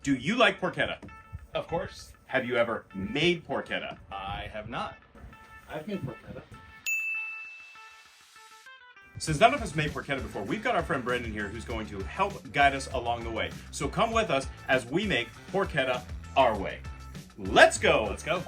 Do you like porchetta? Of course. Have you ever made porchetta? I have not. I've made porchetta. Since none of us made porchetta before, we've got our friend Brandon here who's going to help guide us along the way. So come with us as we make porchetta our way. Let's go! Let's go.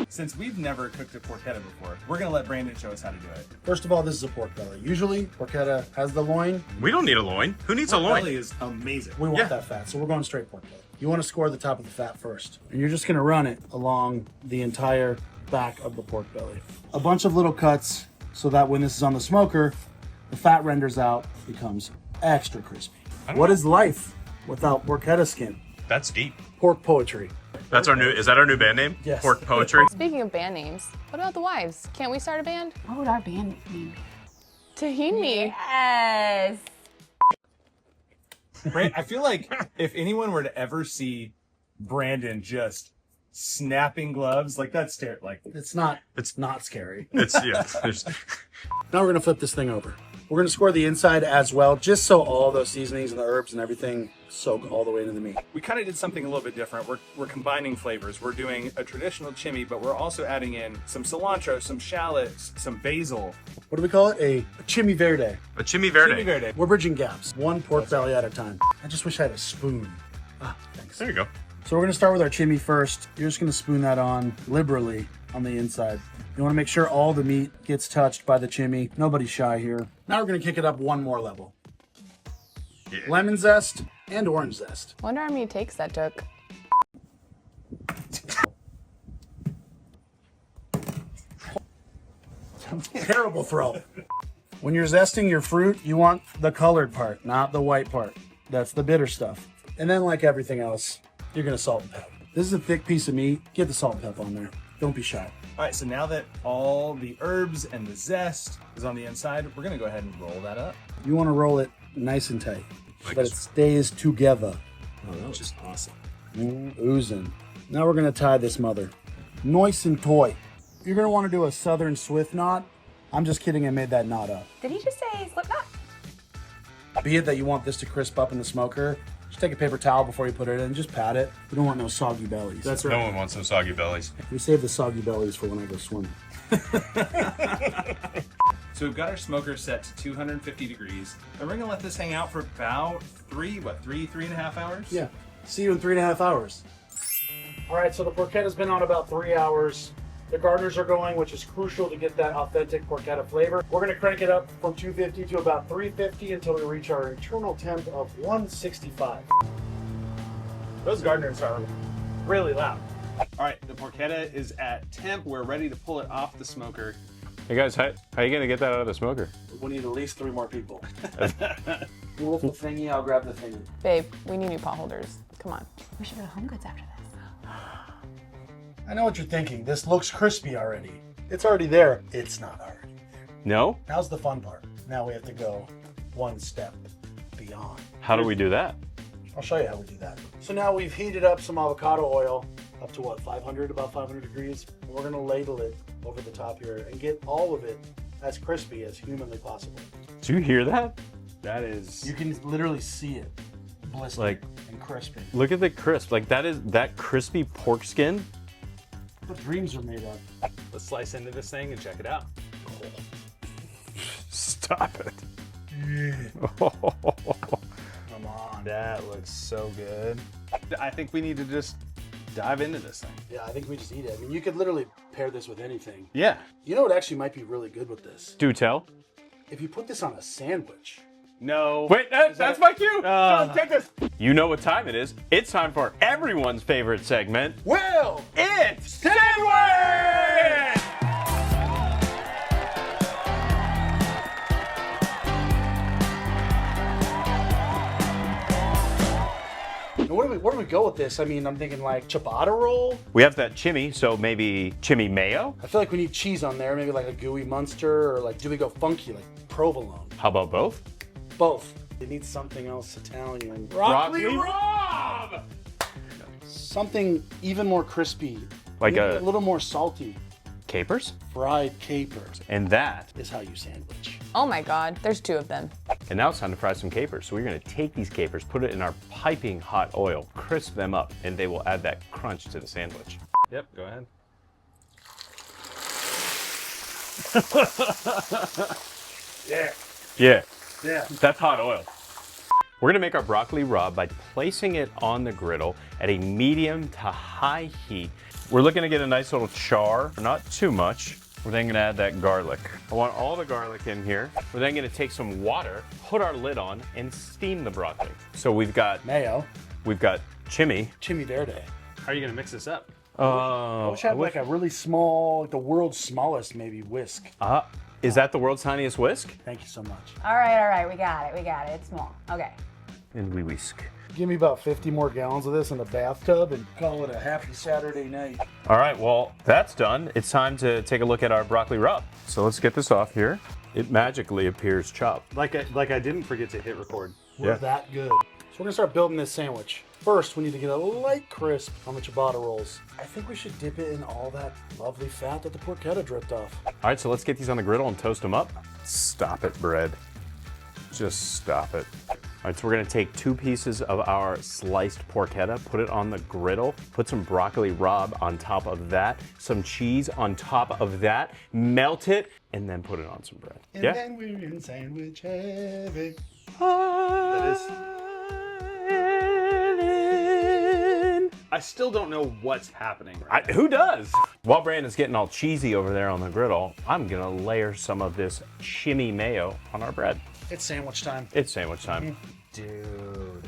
Since we've never cooked a porchetta before, we're gonna let Brandon show us how to do it. First of all, this is a pork belly. Usually, porchetta has the loin. We don't need a loin. Who needs a Pork loin? belly is amazing. We want that fat, so we're going straight pork belly. You want to score the top of the fat first. And you're just gonna run it along the entire back of the pork belly. A bunch of little cuts so that when this is on the smoker, the fat renders out, becomes extra crispy. What is life without porchetta skin? That's deep. Pork poetry. Is that our new band name? Yes. Pork Poetry? Speaking of band names, what about the wives? Can't we start a band? What would our band name be? Tahini. Yes. I feel like if anyone were to ever see Brandon just snapping gloves, like that's like It's not scary. There's Now we're gonna flip this thing over. We're gonna score the inside as well, just so all those seasonings and the herbs and everything soak all the way into the meat. we kind of did something a little bit different. We're combining flavors. We're doing a traditional chimi, but we're also adding in some cilantro, some shallots, some basil. What do we call it? A chimi-verde. a chimi-verde. Chimi-verde. We're bridging gaps, one pork belly at a time. I just wish I had a spoon. Ah, thanks. There you go. So we're gonna start with our chimi first. You're just gonna spoon that on liberally on the inside. You wanna make sure all the meat gets touched by the chimi. Nobody's shy here. Now we're gonna kick it up one more level. Yeah. Lemon zest and orange zest. Wonder how many takes that took. Terrible throw. When you're zesting your fruit, you want the colored part, not the white part. That's the bitter stuff. And then like everything else, you're gonna salt and pep. This is a thick piece of meat. Get the salt and pep on there. Don't be shy. All right, so now that all the herbs and the zest is on the inside, we're gonna go ahead and roll that up. You wanna roll it nice and tight so Like that this. it stays together. Oh, that was just awesome. Oozing. Now we're gonna tie this mother. Nice and toy. You're gonna wanna do a southern swift knot. I'm just kidding, I made that knot up. Did he just say slip knot? Be it that you want this to crisp up in the smoker, just take a paper towel before you put it in, just pat it. We don't want no soggy bellies. That's No right. one wants some soggy bellies. We save the soggy bellies for when I go swimming. So we've got our smoker set to 250 degrees, and we're gonna let this hang out for about three and a half hours? Yeah. See you in 3.5 hours. All right, so the porchetta's been on about 3 hours. The garners are going, which is crucial to get that authentic porchetta flavor. We're gonna crank it up from 250 to about 350 until we reach our internal temp of 165. Those gardeners are really loud. All right, the porchetta is at temp. We're ready to pull it off the smoker. Hey guys, how are you gonna get that out of the smoker? We need at least 3 more people. You wolf the thingy, I'll grab the thingy. Babe, we need new pot holders. Come on. We should go to Home Goods after this. I know what you're thinking. This looks crispy already. It's already there. It's not already there. No? Now's the fun part. Now we have to go one step beyond. How do we do that? I'll show you how we do that. So now we've heated up some avocado oil up to what, 500, about 500 degrees. And we're gonna ladle it over the top here and get all of it as crispy as humanly possible. Do you hear that? That is. You can literally see it blistering Like- and crispy. Look at the crisp. Like that crispy pork skin. What dreams are made of. Let's slice into this thing and check it out. Stop it. Come on. That looks so good. I think we need to just dive into this thing. Yeah, I think we just eat it. I mean, you could literally pair this with anything. Yeah. You know what actually might be really good with this? Do tell. If you put this on a sandwich. No. Wait, that's my cue. Take this. You know what time it is. It's time for everyone's favorite segment. Well, It's Sandwich! where do we go with this? I mean, I'm thinking like ciabatta roll. We have that chimi, so maybe chimi mayo. I feel like we need cheese on there, maybe like a gooey Munster, or like do we go funky like provolone? How about both? Both. You need something else Italian. Broccoli Rob! Something even more crispy. Like Maybe a- little more salty. Capers. Fried capers And that. is how you sandwich. Oh my God, there's 2 of them. And now it's time to fry some capers. So we're gonna take these capers, put it in our piping hot oil, crisp them up, and they will add that crunch to the sandwich. Yep, go ahead. Yeah. Yeah, Yeah. that's hot oil. We're gonna make our broccoli raw by placing it on the griddle at a medium to high heat. We're looking to get a nice little char, not too much. We're then gonna add that garlic. I want all the garlic in here. We're then gonna take some water, put our lid on, and steam the broccoli. So we've got Mayo. chimi-verde. How How are you gonna mix this up? I wish I had like a really small, like the world's smallest maybe whisk. Is that the world's tiniest whisk? Thank you so much. All right, we got it. It's small. Okay. And we whisk. Give me about 50 more gallons of this in the bathtub and call it a happy Saturday night. All right, well, that's done. It's time to take a look at our broccoli rub. So let's get this off here. It magically appears chopped. Like I didn't forget to hit record. We're Yeah. that good. So we're gonna start building this sandwich. First, we need to get a light crisp on the ciabatta rolls. I think we should dip it in all that lovely fat that the porchetta dripped off. All right, so let's get these on the griddle and toast them up. Stop it, bread. Just stop it. All right, so we're gonna take 2 pieces of our sliced porchetta, put it on the griddle, put some broccoli rabe on top of that, some cheese on top of that, melt it, and then put it on some bread. And Yeah? then we're in sandwich heaven. I still don't know what's happening right now. Who does? While Brandon's getting all cheesy over there on the griddle, I'm gonna layer some of this chimi mayo on our bread. It's sandwich time. It's sandwich time. Dude.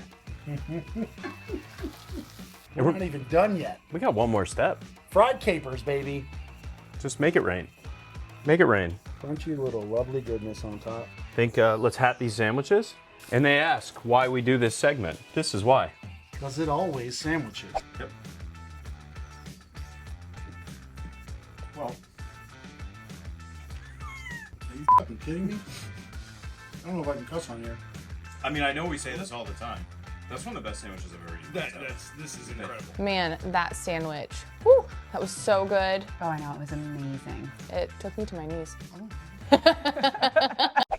We're not even done yet. We got one more step. Fried capers, baby. Just make it rain. Make it rain. Crunchy little lovely goodness on top. Think, let's hat these sandwiches. And they ask why we do this segment. This is why. Because it always sandwiches. Yep. Well. Are you fucking kidding me? I don't know if I can cuss on here. I mean, I know we say this all the time. That's one of the best sandwiches I've ever eaten. This is incredible. Man, that sandwich. Whew, that was so good. Oh, I know. It was amazing. It took me to my knees.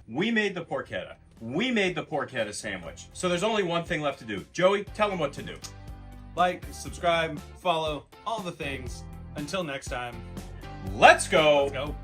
We made the porchetta. We made the porchetta sandwich. So there's only one thing left to do. Joey, tell them what to do. Like, subscribe, follow, all the things. Until next time, Let's go. go.